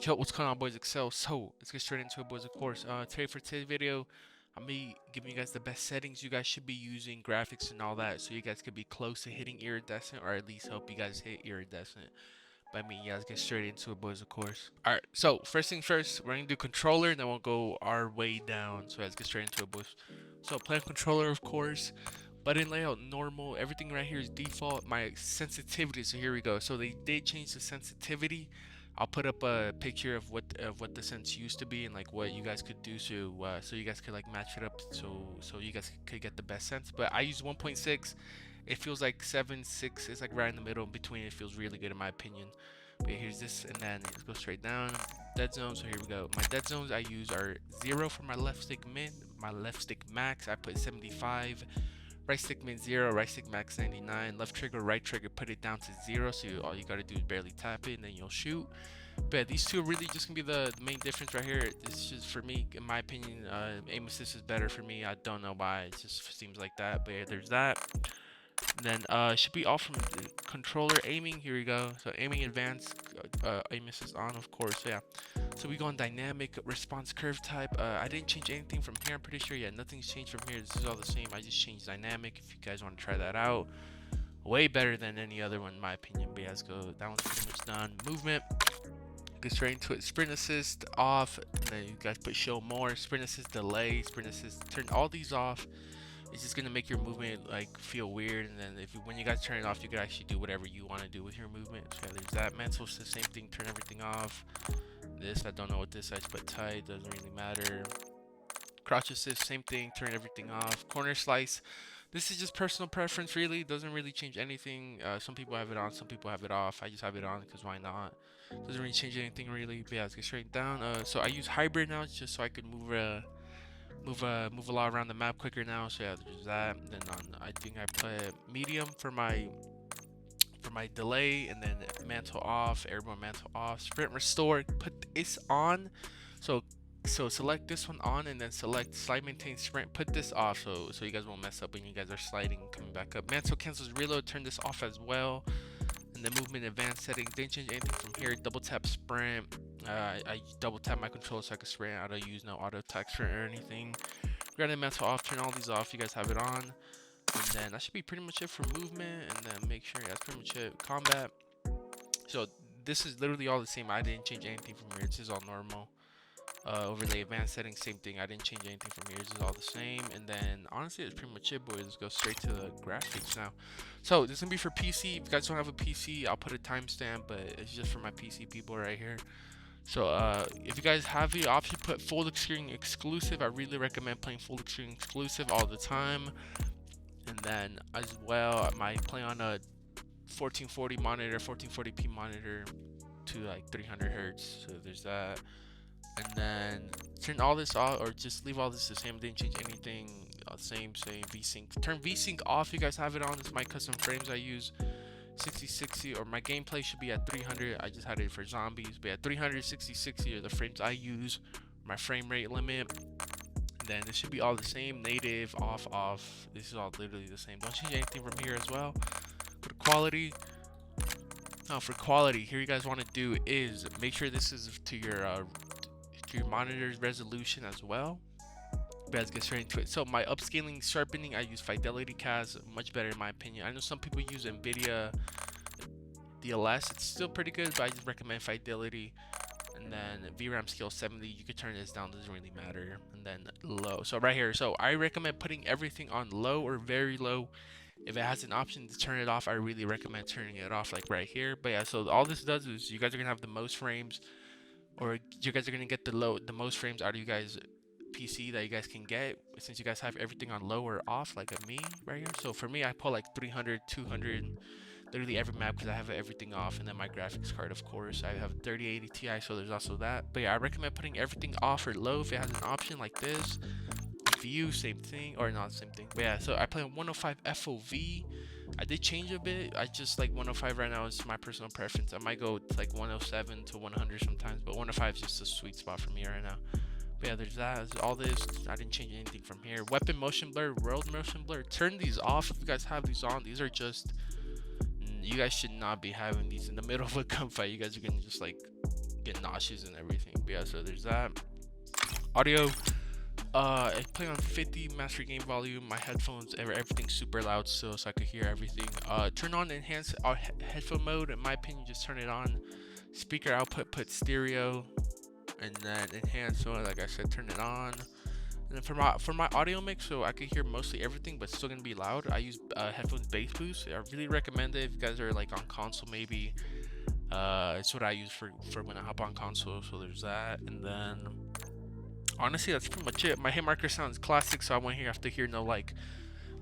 Yo, what's going on, boys? Excel. So let's get straight into it, boys. Of course, today for today's video, I'm gonna be giving you guys the best settings you guys should be using, graphics and all that, so you guys could be close to hitting iridescent, or at least help you guys hit iridescent. But I mean, yeah, let's get straight into it, boys. Of course. All right. So first things first, we're gonna do controller, and then we'll go our way down. So let's get straight into it, boys. So plan controller, of course. Button layout normal. Everything right here is default. My sensitivity. So here we go. So they did change the sensitivity. I'll put up a picture of what the sense used to be and like what you guys could do so you guys could like match it up so you guys could get the best sense. But I use 1.6. It feels like 7.6 is like right in the middle in between. It feels really good in my opinion. But here's this, and then let's go straight down. Dead zone. So here we go. My dead zones I use are 0 for my left stick min, my left stick max I put 75. Right stick min 0, right stick max 99, left trigger, right trigger, put it down to 0, so all you gotta do is barely tap it and then you'll shoot. But these two are really just gonna be the main difference right here. It's just, for me, in my opinion, aim assist is better for me. I don't know why, it just seems like that, but yeah, there's that. And then it should be all from the controller. Aiming, here we go. So aiming advanced, aim assist on, of course. So yeah, so we go on dynamic response curve type. I didn't change anything from here, I'm pretty sure. Yeah, nothing's changed from here. This is all the same. I just changed dynamic. If you guys want to try that out, way better than any other one in my opinion. But yeah, let's go. That one's pretty much done. Movement, get straight into it. Sprint assist off, and then you guys put show more. Sprint assist delay, sprint assist, turn all these off. It's just gonna make your movement like feel weird, and then when you guys turn it off, you can actually do whatever you want to do with your movement. So yeah, there's that. Mental, the same thing. Turn everything off. This, I don't know what this is, but tight, doesn't really matter. Crouch assist, same thing. Turn everything off. Corner slice, this is just personal preference, really. Doesn't really change anything. Some people have it on, some people have it off. I just have it on because why not? Doesn't really change anything really. But yeah, let's get straight down. So I use hybrid now just so I could move a lot around the map quicker now. So yeah, there's that. Then I think I put medium for my delay, and then mantle off, airborne mantle off, sprint restore, put this on. So select this one on, and then select slide maintain sprint, put this off so you guys won't mess up when you guys are sliding coming back up. Mantle cancels reload, turn this off as well. And the movement advanced settings, didn't change anything from here. Double tap sprint. I double tap my controller so I can sprint. I don't use no auto attack sprint or anything. Granted mantle off, turn all these off. You guys have it on. And then that should be pretty much it for movement. And then make sure, yeah, that's pretty much it. Combat. So this is literally all the same. I didn't change anything from here. This is all normal. Overlay advanced settings, same thing. I didn't change anything from here. This is all the same. And then honestly, it's pretty much it, boys. Let's go straight to the graphics now. So this is gonna be for PC. If you guys don't have a PC, I'll put a timestamp, but it's just for my PC people right here. So if you guys have the option, put full screen exclusive. I really recommend playing full screen exclusive all the time. And then as well, I might play on a 1440 monitor, 1440p monitor to like 300 hertz. So there's that. And then turn all this off, or just leave all this the same. Didn't change anything. Same VSync. Turn VSync off. You guys have it on. This is my custom frames I use. 6060, or my gameplay should be at 300. I just had it for zombies, but at 300, 6060 are the frames I use. My frame rate limit. And then it should be all the same. Native, off, off. This is all literally the same. Don't change anything from here as well. Go to quality. Now for quality, here you guys want to do is make sure this is to your monitor's resolution as well. But let's get straight into it. So my upscaling sharpening, I use Fidelity Cast, much better in my opinion. I know some people use Nvidia DLS, it's still pretty good, but I just recommend Fidelity. And then VRAM scale 70, you could turn this down, doesn't really matter. And then low, so right here, so I recommend putting everything on low or very low. If it has an option to turn it off, I really recommend turning it off, like right here. But yeah, so all this does is you guys are gonna have the most frames, or you guys are gonna get the most frames out of you guys PC that you guys can get, since you guys have everything on low or off, like a me right here. So for me, I pull like 300, 200, literally every map, because I have everything off. And then my graphics card, of course, I have 3080 Ti, so there's also that. But yeah, I recommend putting everything off or low if it has an option like this. View, same thing, or not same thing. But yeah, so I play on 105 FOV. I did change a bit. I just like 105 right now is my personal preference. I might go like 107 to 100 sometimes, but 105 is just a sweet spot for me right now. But yeah, there's that. All this, I didn't change anything from here. Weapon motion blur, world motion blur, turn these off if you guys have these on. These are just, you guys should not be having these in the middle of a gunfight. You guys are gonna just like get nauseous and everything. But yeah, so there's that. Audio, I play on 50 master gain volume. My headphones, everything's super loud still, so I could hear everything. Turn on enhance headphone mode. In my opinion, just turn it on. Speaker output, put stereo, and then enhance. So like I said, turn it on. And then for my audio mix, so I could hear mostly everything, but still gonna be loud. I use headphones bass boost. I really recommend it if you guys are like on console, maybe. It's what I use for when I hop on console. So there's that, and then honestly, that's pretty much it. My hit marker sounds classic, so I won't have to hear no like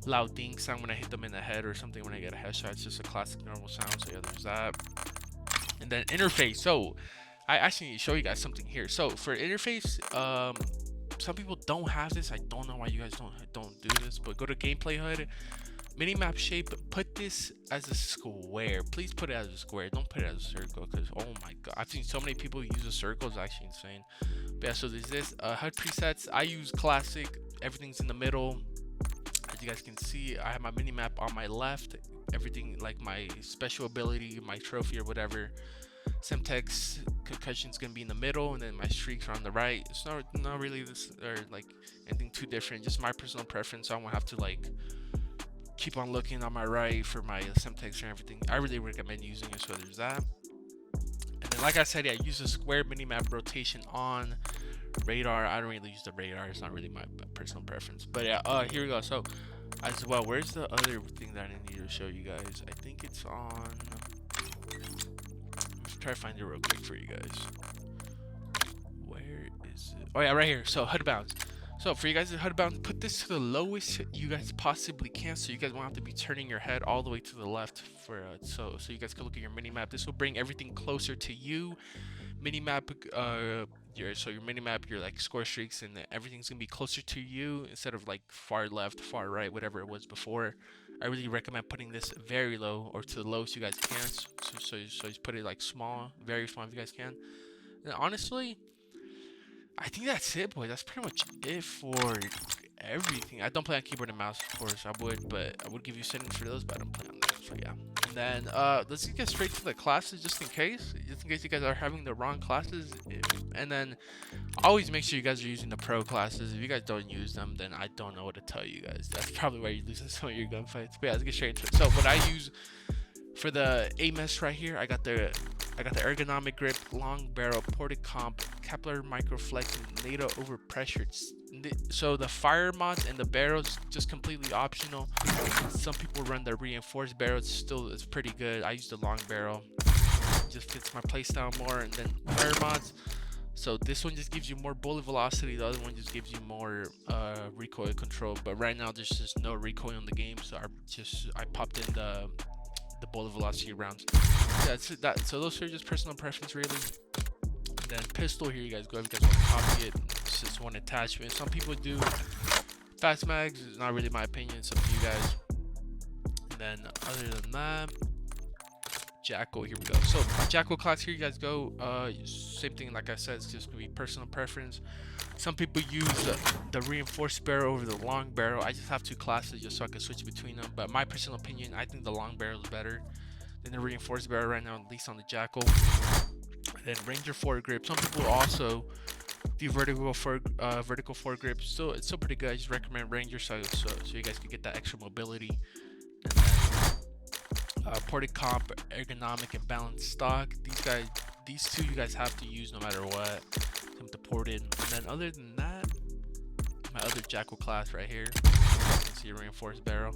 loud ding sound when I hit them in the head or something when I get a headshot. It's just a classic normal sound. So yeah, there's that. And then interface. So I actually need to show you guys something here. So for interface, some people don't have this. I don't know why you guys don't do this, but go to gameplay HUD, minimap shape, put this as a square. Please put it as a square. Don't put it as a circle, because oh my god, I've seen so many people use a circle. It's actually insane. But yeah, so there's this HUD presets. I use classic. Everything's in the middle. As you guys can see, I have my minimap on my left. Everything like my special ability, my trophy or whatever. Semtex concussion's gonna be in the middle, and then my streaks are on the right. It's not really this or like anything too different. Just my personal preference. So I won't have to like keep on looking on my right for my Semtex and everything. I really recommend using it. So there's that. And then like I said, yeah, I use a square minimap rotation on radar. I don't really use the radar. It's not really my personal preference. But yeah, here we go. So as well, where's the other thing that I need to show you guys? I think it's on. Let's try to find it real quick for you guys. Where is it? Oh yeah, right here. So HUD bounds. So for you guys at HUD bounds, put this to the lowest you guys possibly can, so you guys won't have to be turning your head all the way to the left for so you guys can look at your mini map. This will bring everything closer to you. Minimap, your minimap, your like score streaks and everything's gonna be closer to you instead of like far left, far right, whatever it was before. I really recommend putting this very low or to the lowest you guys can. So just put it like small, very small if you guys can. And honestly, I think that's it, boy. That's pretty much it for everything. I don't play on keyboard and mouse, of course. I would, but I would give you settings for those, but I don't play on those. So yeah. And then let's get straight to the classes, just in case you guys are having the wrong classes. And then always make sure you guys are using the pro classes. If you guys don't use them, then I don't know what to tell you guys. That's probably why you're losing some of your gunfights. But yeah, let's get straight into it. So what I use for the AMS right here, I got the ergonomic grip, long barrel, ported comp, Kepler microflex, and NATO overpressured. So the fire mods and the barrels just completely optional. Some people run the reinforced barrel. It's pretty good. I use the long barrel. It just fits my playstyle more. And then fire mods. So this one just gives you more bullet velocity. The other one just gives you more recoil control. But right now there's just no recoil in the game, so I popped in the bullet velocity rounds. Yeah, so those are just personal preference, really. And then pistol, here you guys go. If you guys want to copy it, it's just one attachment. Some people do fast mags. It's not really my opinion. It's up to you guys. And then other than that, Jackal, here we go. So my Jackal class, here you guys go. Same thing, like I said, it's just gonna be personal preference. Some people use the reinforced barrel over the long barrel. I just have two classes just so I can switch between them. But my personal opinion, I think the long barrel is better than the reinforced barrel right now, at least on the Jackal. And then Ranger foregrip. Some people also do vertical foregrip. It's still pretty good. I just recommend Ranger so you guys can get that extra mobility. And then ported comp, ergonomic, and balanced stock. These two you guys have to use no matter what. Them deported. And then other than that, my other Jackal class right here. You can see a reinforced barrel.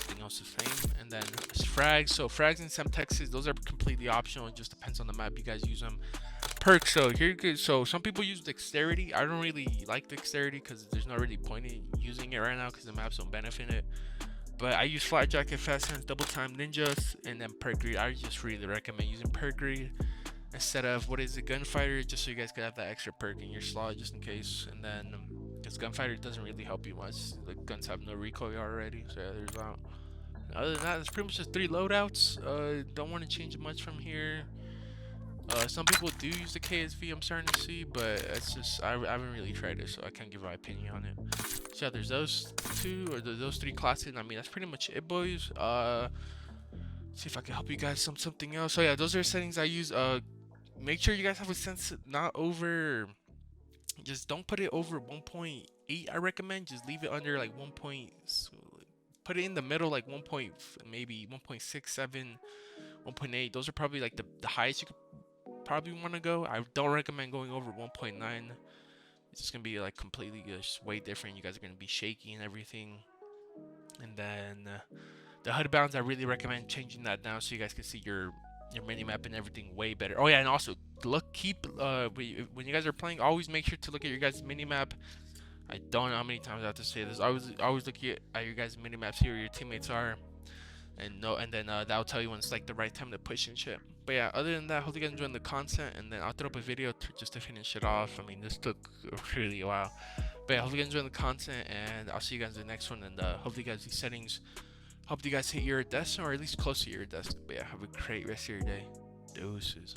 Everything else the same. And then frags. So frags and Semtexes, those are completely optional. It just depends on the map you guys use them. Perks. So here you go. So some people use dexterity. I don't really like dexterity because there's not really point in using it right now because the maps don't benefit it. But I use flat jacket, fast hands, double time ninjas, and then perk greed. I just really recommend using perk greed instead of gunfighter, just so you guys can have that extra perk in your slot just in case. And then because gunfighter doesn't really help you much, the guns have no recoil already. So yeah, there's that. And other than that, it's pretty much just 3 loadouts. Don't want to change much from here. Some people do use the KSV, I'm starting to see, but it's just I haven't really tried it, so I can't give my opinion on it. So yeah, there's those 2 or those 3 classes. I mean, that's pretty much it, boys. See if I can help you guys something else. So yeah, those are settings I use. make sure you guys have a sense not over, just don't put it over 1.8. I recommend just leave it under like 1 point, put it in the middle, like 1 point, maybe 1.67, 1.8. Those are probably like the highest you could probably want to go. I don't recommend going over 1.9. It's just gonna be like completely just way different. You guys are gonna be shaky and everything. And then the HUD bounds, I really recommend changing that down so you guys can see your mini map and everything way better. Oh yeah, and also keep when you guys are playing, always make sure to look at your guys' mini map. I don't know how many times I have to say this. I always look at your guys' mini maps, see where your teammates are, and then that'll tell you when it's like the right time to push and shit. But yeah, other than that, hope you guys enjoying the content, and then I'll throw up a video just to finish it off. I mean, this took really a while. But yeah, hope you guys enjoying the content, and I'll see you guys in the next one. And hopefully, you guys these settings, hope you guys hit iridescent or at least close to iridescent. But yeah, have a great rest of your day. Deuces.